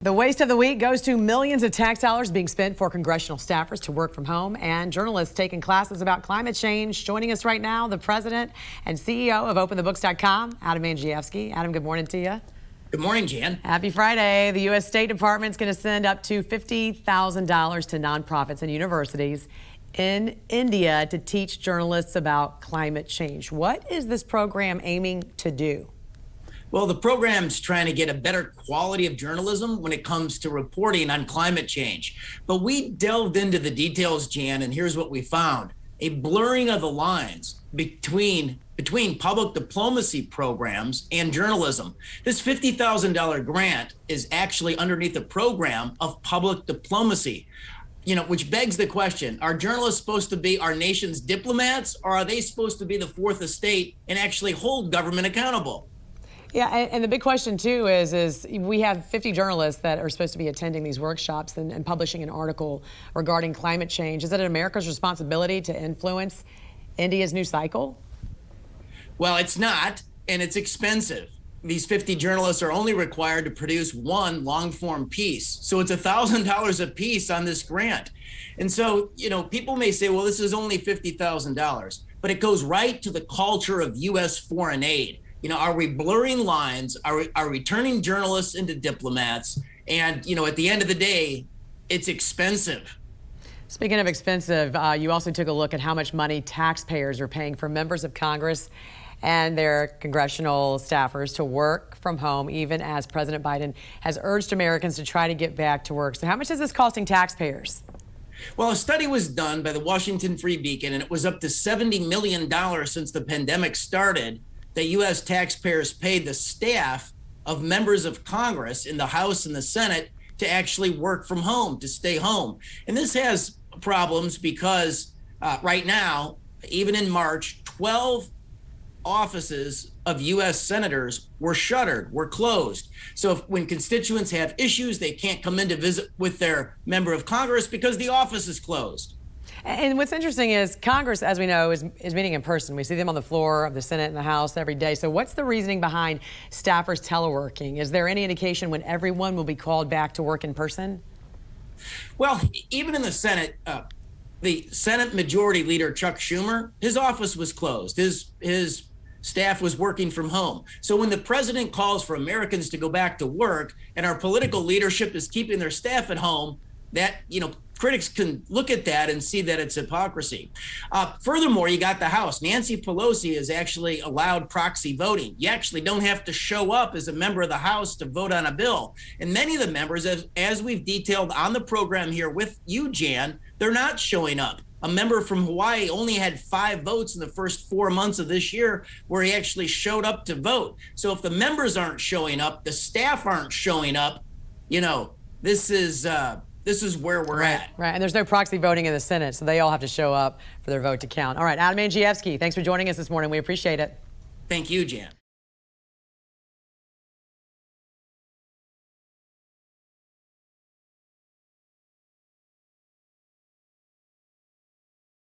The waste of the week goes to millions of tax dollars being spent for congressional staffers to work from home and journalists taking classes about climate change. Joining us right now, the president and CEO of OpenTheBooks.com, Adam Andrzejewski. Adam, good morning to you. Good morning, Jan. Happy Friday. The U.S. State Department is going to send up to $50,000 to nonprofits and universities in India to teach journalists about climate change. What is this program aiming to do? Well, the program's trying to get a better quality of journalism when it comes to reporting on climate change. But we delved into the details, Jan, and here's what we found. A blurring of the lines between public diplomacy programs and journalism. This $50,000 grant is actually underneath the program of public diplomacy. Which begs the question, are journalists supposed to be our nation's diplomats, or are they supposed to be the fourth estate and actually hold government accountable? Yeah, and the big question, too, is we have 50 journalists that are supposed to be attending these workshops and publishing an article regarding climate change. Is it America's responsibility to influence India's new cycle? Well, it's not, and it's expensive. These 50 journalists are only required to produce one long-form piece. So it's $1,000 a piece on this grant. And so, people may say, well, this is only $50,000, but it goes right to the culture of U.S. foreign aid. Are we blurring lines? Are we turning journalists into diplomats? And, at the end of the day, it's expensive. Speaking of expensive, you also took a look at how much money taxpayers are paying for members of Congress and their congressional staffers to work from home, even as President Biden has urged Americans to try to get back to work. So how much is this costing taxpayers? Well, a study was done by the Washington Free Beacon, and it was up to $70 million since the pandemic started that U.S. taxpayers paid the staff of members of Congress in the House and the Senate to actually work from home, to stay home. And this has problems because right now, even in March, 12 offices of U.S. senators were shuttered, were closed. So when constituents have issues, they can't come in to visit with their member of Congress because the office is closed. And what's interesting is Congress, as we know, is meeting in person. We see them on the floor of the Senate and the House every day. So what's the reasoning behind staffers teleworking? Is there any indication when everyone will be called back to work in person? Well, even in the Senate, the Senate Majority Leader, Chuck Schumer, his office was closed. His staff was working from home. So when the president calls for Americans to go back to work and our political leadership is keeping their staff at home, that, critics can look at that and see that it's hypocrisy. Furthermore, you got the House. Nancy Pelosi has actually allowed proxy voting. You actually don't have to show up as a member of the House to vote on a bill. And many of the members, as we've detailed on the program here with you, Jan, they're not showing up. A member from Hawaii only had 5 votes in the first 4 months of this year where he actually showed up to vote. So if the members aren't showing up, the staff aren't showing up, this is where we're at. Right, and there's no proxy voting in the Senate, so they all have to show up for their vote to count. All right, Adam Andrzejewski, thanks for joining us this morning. We appreciate it. Thank you, Jan.